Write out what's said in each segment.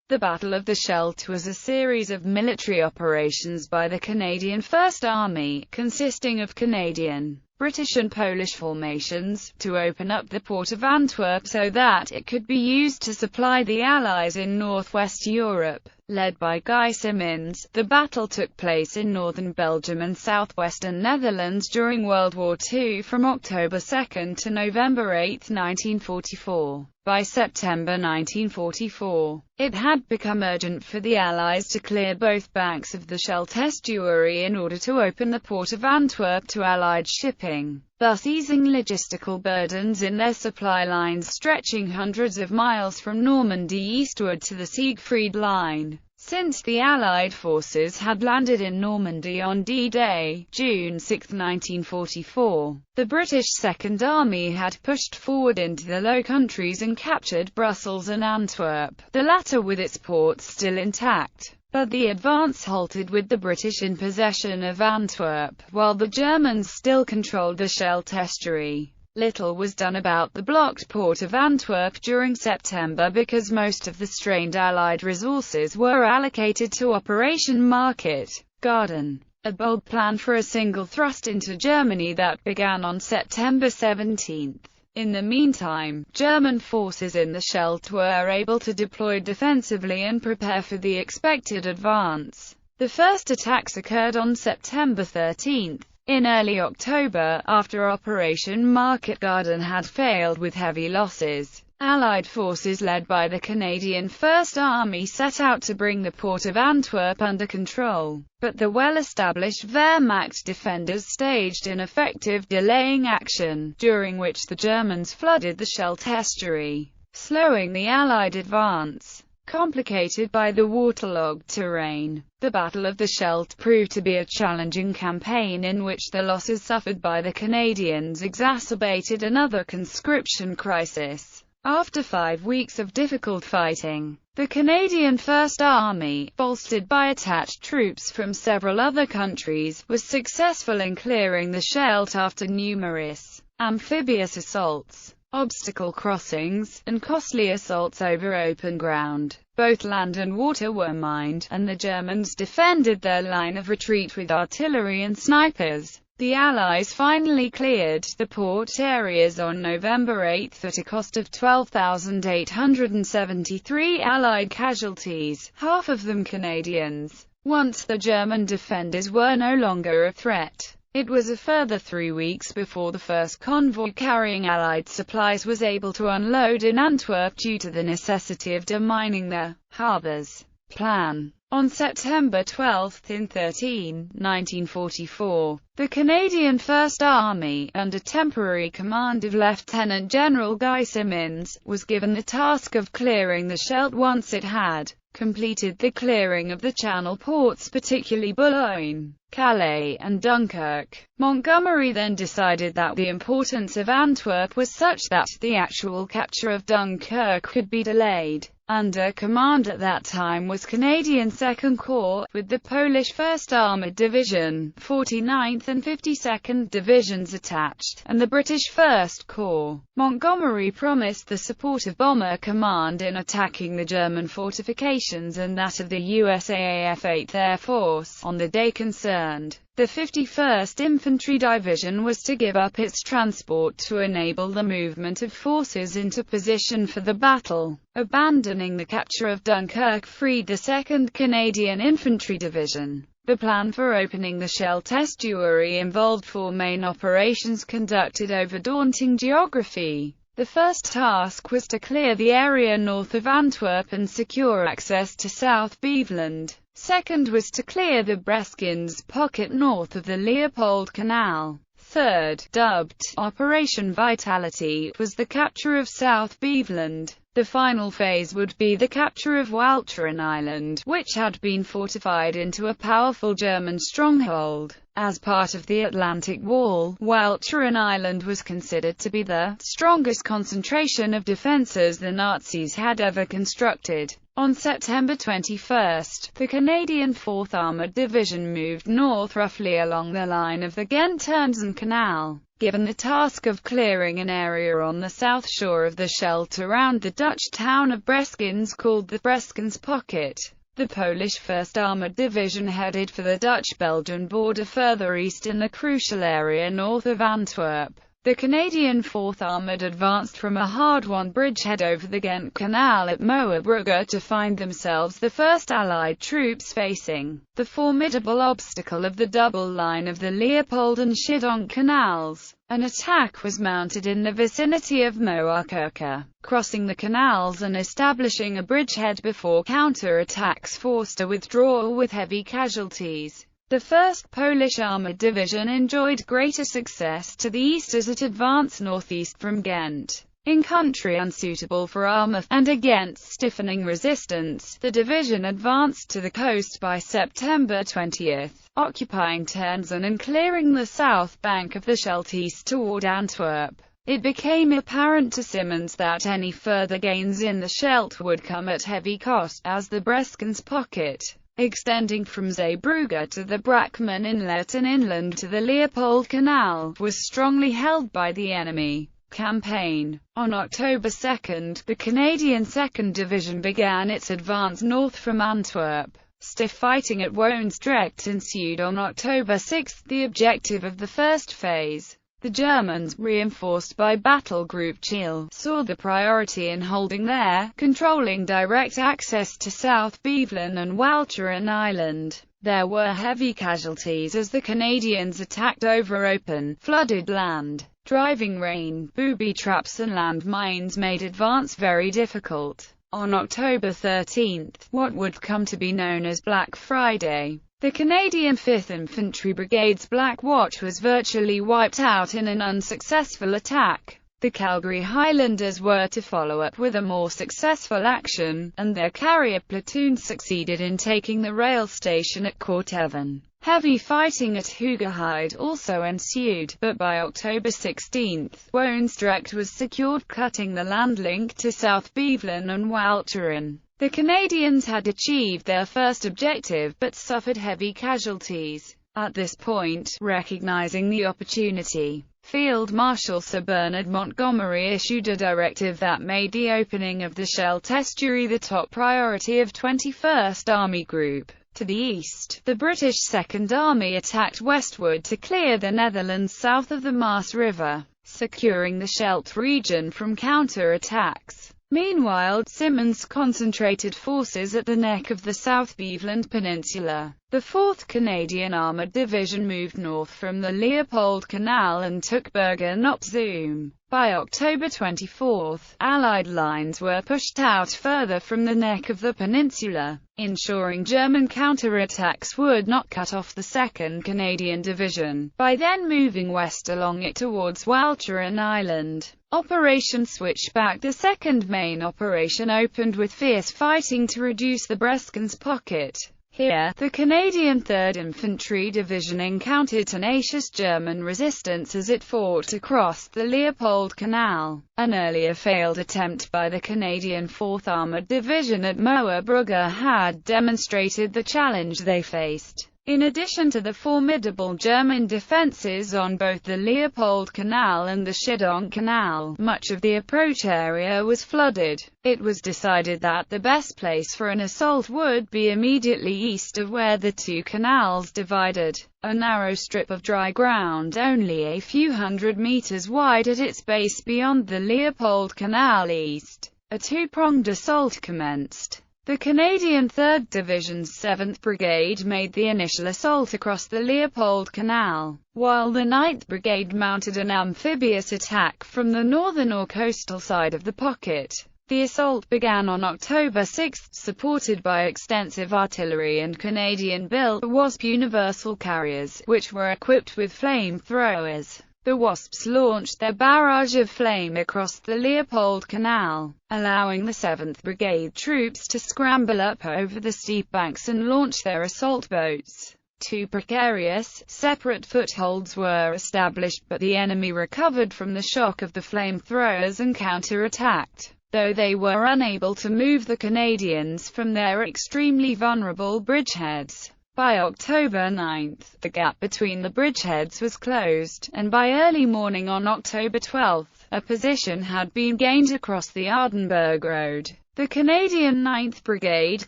The Battle of the Scheldt was a series of military operations by the Canadian First Army, consisting of Canadian, British and Polish formations, to open up the port of Antwerp so that it could be used to supply the Allies in northwest Europe. Led by Guy Simonds, the battle took place in northern Belgium and southwestern Netherlands during World War II from October 2 to November 8, 1944. By September 1944, it had become urgent for the Allies to clear both banks of the Scheldt estuary in order to open the port of Antwerp to Allied shipping, thus easing logistical burdens in their supply lines stretching hundreds of miles from Normandy eastward to the Siegfried Line. Since the Allied forces had landed in Normandy on D-Day, June 6, 1944, the British Second Army had pushed forward into the Low Countries and captured Brussels and Antwerp, the latter with its ports still intact. But the advance halted with the British in possession of Antwerp, while the Germans still controlled the Scheldt estuary. Little was done about the blocked port of Antwerp during September because most of the strained Allied resources were allocated to Operation Market Garden, a bold plan for a single thrust into Germany that began on September 17. In the meantime, German forces in the Scheldt were able to deploy defensively and prepare for the expected advance. The first attacks occurred on September 13. In early October, after Operation Market Garden had failed with heavy losses, Allied forces led by the Canadian First Army set out to bring the port of Antwerp under control, but the well-established Wehrmacht defenders staged ineffective delaying action, during which the Germans flooded the Scheldt estuary, slowing the Allied advance. Complicated by the waterlogged terrain, the Battle of the Scheldt proved to be a challenging campaign in which the losses suffered by the Canadians exacerbated another conscription crisis. After 5 weeks of difficult fighting, the Canadian First Army, bolstered by attached troops from several other countries, was successful in clearing the Scheldt after numerous amphibious assaults, obstacle crossings, and costly assaults over open ground. Both land and water were mined, and the Germans defended their line of retreat with artillery and snipers. The Allies finally cleared the port areas on November 8 at a cost of 12,873 Allied casualties, half of them Canadians. Once the German defenders were no longer a threat, it was a further 3 weeks before the first convoy carrying Allied supplies was able to unload in Antwerp due to the necessity of demining the harbours plan. On September 12 and 13, 1944, the Canadian First Army, under temporary command of Lieutenant General Guy Simonds, was given the task of clearing the Scheldt once it had completed the clearing of the Channel ports, particularly Boulogne, Calais, and Dunkirk. Montgomery then decided that the importance of Antwerp was such that the actual capture of Dunkirk could be delayed. Under command at that time was Canadian Second Corps, with the Polish 1st Armoured Division, 49th and 52nd Divisions attached, and the British 1st Corps. Montgomery promised the support of Bomber Command in attacking the German fortifications and that of the USAAF 8th Air Force on the day concerned. The 51st Infantry Division was to give up its transport to enable the movement of forces into position for the battle. Abandoning the capture of Dunkirk freed the 2nd Canadian Infantry Division. The plan for opening the Scheldt estuary involved 4 main operations conducted over daunting geography. The first task was to clear the area north of Antwerp and secure access to South Beveland. Second was to clear the Breskins pocket north of the Leopold Canal. Third, dubbed Operation Vitality, was the capture of South Beveland. The final phase would be the capture of Walcheren Island, which had been fortified into a powerful German stronghold. As part of the Atlantic Wall, Walcheren Island was considered to be the strongest concentration of defences the Nazis had ever constructed. On September 21, the Canadian 4th Armoured Division moved north roughly along the line of the Ghent-Turnzen Canal. Given the task of clearing an area on the south shore of the Scheldt around the Dutch town of Breskens called the Breskens Pocket, the Polish 1st Armoured Division headed for the Dutch-Belgian border further east in the crucial area north of Antwerp. The Canadian 4th Armoured advanced from a hard-won bridgehead over the Ghent Canal at Moerbrugge to find themselves the first Allied troops facing the formidable obstacle of the double line of the Leopold and Schieddonck canals. An attack was mounted in the vicinity of Moerkerke, crossing the canals and establishing a bridgehead before counter-attacks forced a withdrawal with heavy casualties. The 1st Polish Armoured Division enjoyed greater success to the east as it advanced northeast from Ghent. In country unsuitable for armour, and against stiffening resistance, the division advanced to the coast by September 20, occupying Ternsen and clearing the south bank of the Scheldt east toward Antwerp. It became apparent to Simonds that any further gains in the Scheldt would come at heavy cost, as the Breskens Pocket, extending from Zeebrugge to the Brackman Inlet and inland to the Leopold Canal, was strongly held by the enemy. Campaign. On October 2, the Canadian 2nd Division began its advance north from Antwerp. Stiff fighting at Woensdrecht ensued on October 6, the objective of the first phase. The Germans, reinforced by Battle Group Chiel, saw the priority in holding there, controlling direct access to South Beveland and Walcheren Island. There were heavy casualties as the Canadians attacked over open, flooded land. Driving rain, booby traps and land mines made advance very difficult. On October 13, what would come to be known as Black Friday, the Canadian 5th Infantry Brigade's Black Watch was virtually wiped out in an unsuccessful attack. The Calgary Highlanders were to follow up with a more successful action, and their carrier platoon succeeded in taking the rail station at Korthoven. Heavy fighting at Hoogerheide also ensued, but by October 16, Woensdrecht was secured, cutting the land link to South Beveland and Walcheren. The Canadians had achieved their first objective, but suffered heavy casualties. At this point, recognizing the opportunity, Field Marshal Sir Bernard Montgomery issued a directive that made the opening of the Scheldt estuary the top priority of 21st Army Group. To the east, the British Second Army attacked westward to clear the Netherlands south of the Maas River, securing the Scheldt region from counter-attacks. Meanwhile, Simonds concentrated forces at the neck of the South Beveland Peninsula. The 4th Canadian Armoured Division moved north from the Leopold Canal and took Bergen op Zoom. By October 24, Allied lines were pushed out further from the neck of the peninsula, ensuring German counterattacks would not cut off the 2nd Canadian Division, by then moving west along it towards Walcheren Island. Operation Switchback. The second main operation opened with fierce fighting to reduce the Breskens Pocket. Here, the Canadian 3rd Infantry Division encountered tenacious German resistance as it fought across the Leopold Canal. An earlier failed attempt by the Canadian 4th Armoured Division at Moerbrugge had demonstrated the challenge they faced. In addition to the formidable German defences on both the Leopold Canal and the Schieddonck Canal, much of the approach area was flooded. It was decided that the best place for an assault would be immediately east of where the two canals divided, a narrow strip of dry ground only a few hundred meters wide at its base beyond the Leopold Canal east. A two-pronged assault commenced. The Canadian 3rd Division's 7th Brigade made the initial assault across the Leopold Canal, while the 9th Brigade mounted an amphibious attack from the northern or coastal side of the pocket. The assault began on October 6, supported by extensive artillery and Canadian-built Wasp universal carriers, which were equipped with flamethrowers. The Wasps launched their barrage of flame across the Leopold Canal, allowing the 7th Brigade troops to scramble up over the steep banks and launch their assault boats. Two precarious, separate footholds were established, but the enemy recovered from the shock of the flamethrowers and counter-attacked, though they were unable to move the Canadians from their extremely vulnerable bridgeheads. By October 9, the gap between the bridgeheads was closed, and by early morning on October 12, a position had been gained across the Aardenburg Road. The Canadian 9th Brigade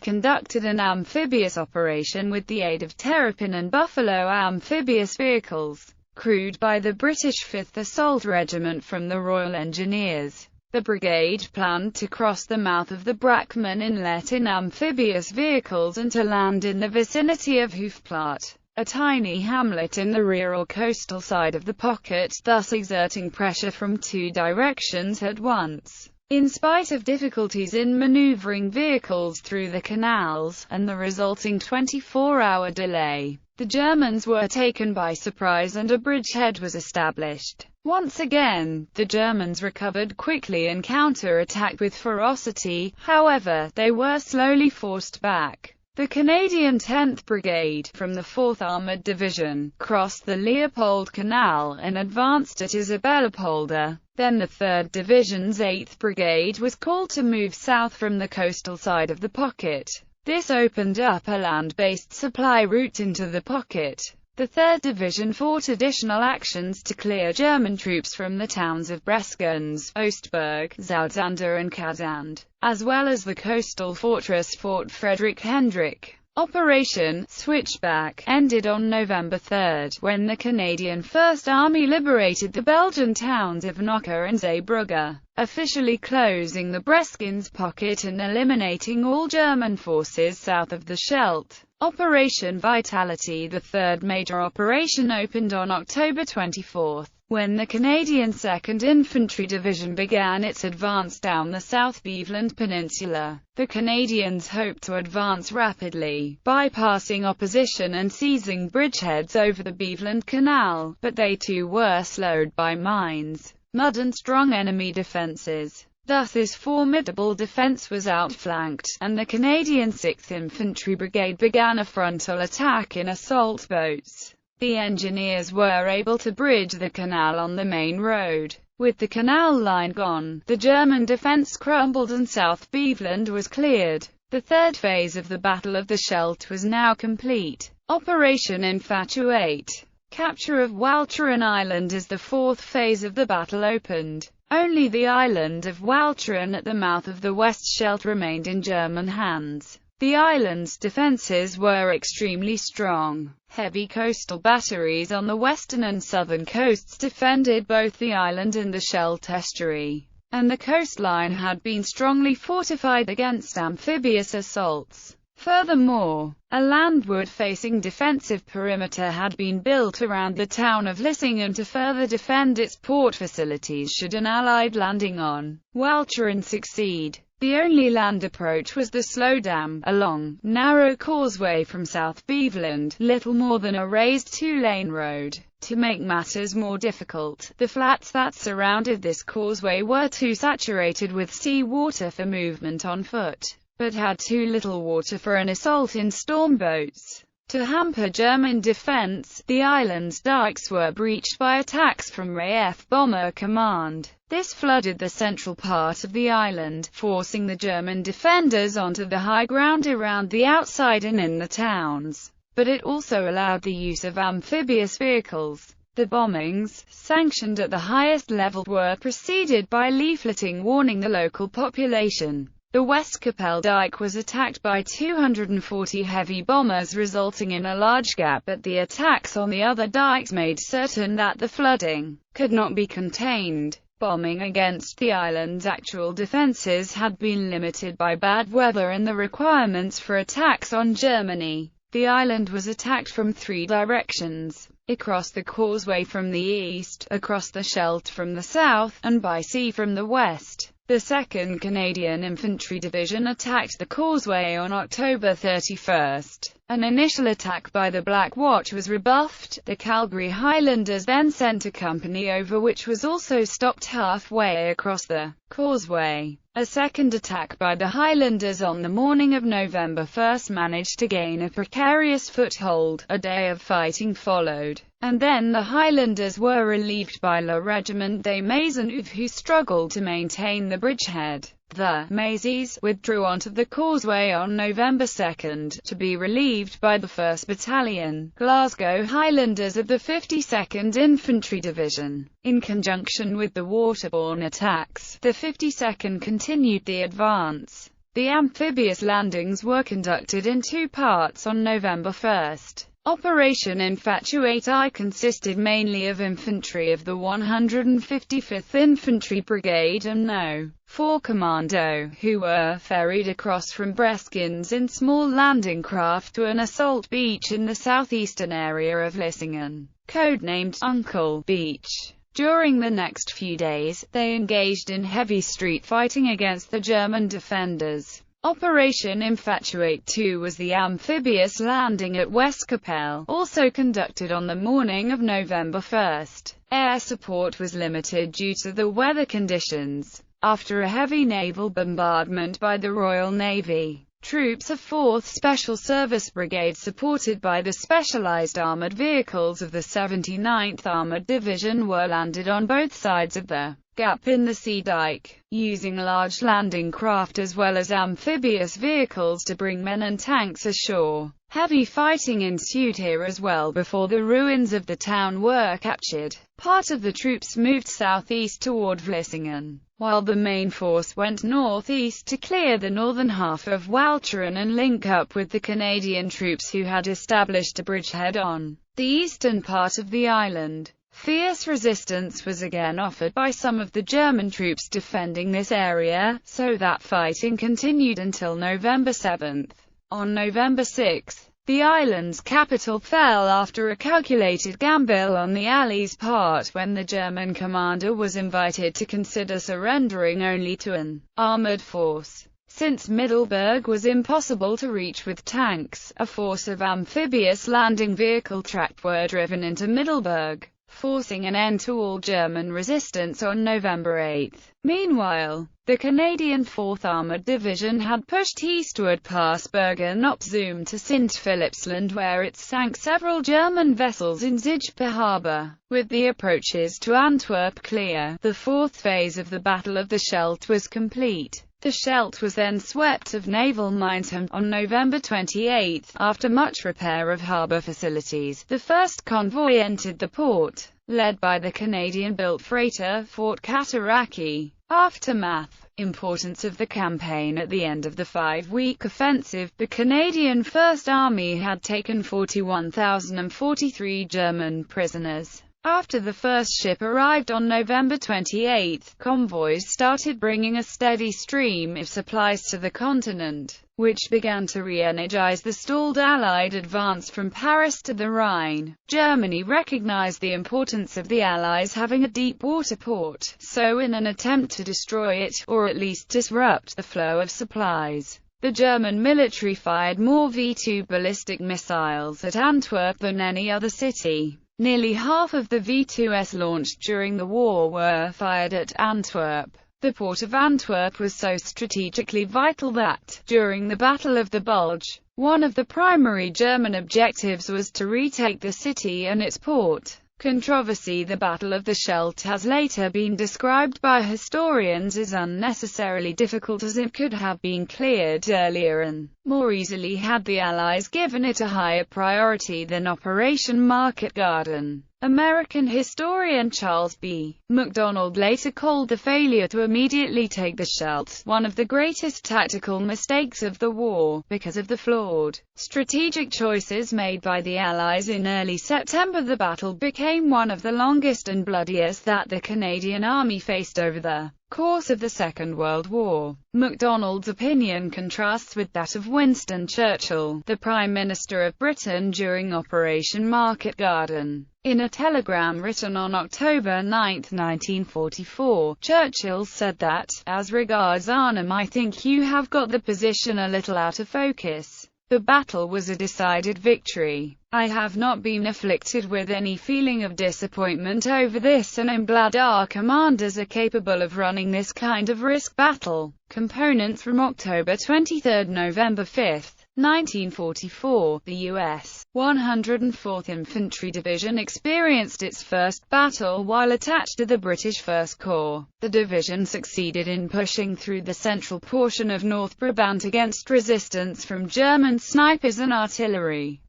conducted an amphibious operation with the aid of Terrapin and Buffalo amphibious vehicles, crewed by the British 5th Assault Regiment from the Royal Engineers. The brigade planned to cross the mouth of the Brackman Inlet in amphibious vehicles and to land in the vicinity of Hoofdplaat, a tiny hamlet in the rear or coastal side of the pocket, thus exerting pressure from two directions at once. In spite of difficulties in maneuvering vehicles through the canals, and the resulting 24-hour delay, the Germans were taken by surprise and a bridgehead was established. Once again, the Germans recovered quickly and counter-attacked with ferocity, however, they were slowly forced back. The Canadian 10th Brigade, from the 4th Armoured Division, crossed the Leopold Canal and advanced at Isabellapolder. Then the 3rd Division's 8th Brigade was called to move south from the coastal side of the pocket. This opened up a land-based supply route into the pocket. The 3rd Division fought additional actions to clear German troops from the towns of Bresgens, Oostburg, Zoutzander and Kazand, as well as the coastal fortress Fort Frederick Hendrik. Operation Switchback ended on November 3, when the Canadian First Army liberated the Belgian towns of Nokker and Zeebrugge, officially closing the Bresgens pocket and eliminating all German forces south of the Scheldt. Operation Vitality, the third major operation, opened on October 24, when the Canadian 2nd Infantry Division began its advance down the South Beveland Peninsula. The Canadians hoped to advance rapidly, bypassing opposition and seizing bridgeheads over the Beveland Canal, but they too were slowed by mines, mud and strong enemy defences. Thus this formidable defence was outflanked, and the Canadian 6th Infantry Brigade began a frontal attack in assault boats. The engineers were able to bridge the canal on the main road. With the canal line gone, the German defence crumbled and South Beveland was cleared. The third phase of the Battle of the Scheldt was now complete. Operation Infatuate. Capture of Walcheren Island as the fourth phase of the battle opened. Only the island of Walcheren at the mouth of the West Scheldt remained in German hands. The island's defences were extremely strong. Heavy coastal batteries on the western and southern coasts defended both the island and the Scheldt estuary, and the coastline had been strongly fortified against amphibious assaults. Furthermore, a landward-facing defensive perimeter had been built around the town of Lissingen to further defend its port facilities should an Allied landing on Walcheren succeed. The only land approach was the slow dam, a long, narrow causeway from South Beveland, little more than a raised two-lane road. To make matters more difficult, the flats that surrounded this causeway were too saturated with sea water for movement on foot, but had too little water for an assault in storm boats. To hamper German defense, the island's dikes were breached by attacks from RAF Bomber Command. This flooded the central part of the island, forcing the German defenders onto the high ground around the outside and in the towns. But it also allowed the use of amphibious vehicles. The bombings, sanctioned at the highest level, were preceded by leafleting warning the local population. The Westkapelle dike was attacked by 240 heavy bombers, resulting in a large gap, but the attacks on the other dikes made certain that the flooding could not be contained. Bombing against the island's actual defences had been limited by bad weather and the requirements for attacks on Germany. The island was attacked from three directions: across the causeway from the east, across the Scheldt from the south, and by sea from the west. The 2nd Canadian Infantry Division attacked the causeway on October 31. An initial attack by the Black Watch was rebuffed. The Calgary Highlanders then sent a company over, which was also stopped halfway across the causeway. A second attack by the Highlanders on the morning of November 1 managed to gain a precarious foothold. A day of fighting followed, and then the Highlanders were relieved by Le Regiment des Maisonneuve, who struggled to maintain the bridgehead. The Mazies withdrew onto the causeway on November 2, to be relieved by the 1st Battalion, Glasgow Highlanders of the 52nd Infantry Division. In conjunction with the waterborne attacks, the 52nd continued the advance. The amphibious landings were conducted in two parts on November 1. Operation Infatuate I consisted mainly of infantry of the 155th Infantry Brigade and No. 4 Commando, who were ferried across from Breskens in small landing craft to an assault beach in the southeastern area of Vlissingen, codenamed Uncle Beach. During the next few days, they engaged in heavy street fighting against the German defenders. Operation Infatuate II was the amphibious landing at Westkapelle, also conducted on the morning of November 1. Air support was limited due to the weather conditions. After a heavy naval bombardment by the Royal Navy, troops of 4th Special Service Brigade supported by the specialized armored vehicles of the 79th Armored Division were landed on both sides of the gap in the sea dike, using large landing craft as well as amphibious vehicles to bring men and tanks ashore. Heavy fighting ensued here as well before the ruins of the town were captured. Part of the troops moved southeast toward Vlissingen, while the main force went northeast to clear the northern half of Walcheren and link up with the Canadian troops who had established a bridgehead on the eastern part of the island. Fierce resistance was again offered by some of the German troops defending this area, so that fighting continued until November 7. On November 6, the island's capital fell after a calculated gamble on the Allies' part when the German commander was invited to consider surrendering only to an armored force. Since Middelburg was impossible to reach with tanks, a force of amphibious landing vehicle track were driven into Middelburg, forcing an end to all German resistance on November 8. Meanwhile, the Canadian 4th Armored Division had pushed eastward past Bergen op Zoom to St. Philipsland, where it sank several German vessels in Zijpe Harbour. With the approaches to Antwerp clear, the fourth phase of the Battle of the Scheldt was complete. The Scheldt was then swept of naval mines on November 28. After much repair of harbour facilities, the first convoy entered the port, led by the Canadian-built freighter Fort Cataraqui. Aftermath. Importance of the campaign. At the end of the 5-week offensive, the Canadian First Army had taken 41,043 German prisoners. After the first ship arrived on November 28, convoys started bringing a steady stream of supplies to the continent, which began to re-energize the stalled Allied advance from Paris to the Rhine. Germany recognized the importance of the Allies having a deep water port, so in an attempt to destroy it, or at least disrupt the flow of supplies, the German military fired more V-2 ballistic missiles at Antwerp than any other city. Nearly half of the V-2s launched during the war were fired at Antwerp. The port of Antwerp was so strategically vital that, during the Battle of the Bulge, one of the primary German objectives was to retake the city and its port. Controversy. The Battle of the Scheldt has later been described by historians as unnecessarily difficult, as it could have been cleared earlier and more easily had the Allies given it a higher priority than Operation Market Garden. American historian Charles B. MacDonald later called the failure to immediately take the Scheldt one of the greatest tactical mistakes of the war, because of the flawed strategic choices made by the Allies in early September. The battle became one of the longest and bloodiest that the Canadian Army faced over the course of the Second World War. MacDonald's opinion contrasts with that of Winston Churchill, the Prime Minister of Britain during Operation Market Garden. In a telegram written on October 9, 1944, Churchill said that, "As regards Arnhem, I think you have got the position a little out of focus. The battle was a decided victory. I have not been afflicted with any feeling of disappointment over this, and am glad our commanders are capable of running this kind of risk battle." Components from October 23, November 5, 1944, the U.S. 104th Infantry Division experienced its first battle while attached to the British First Corps. The division succeeded in pushing through the central portion of North Brabant against resistance from German snipers and artillery.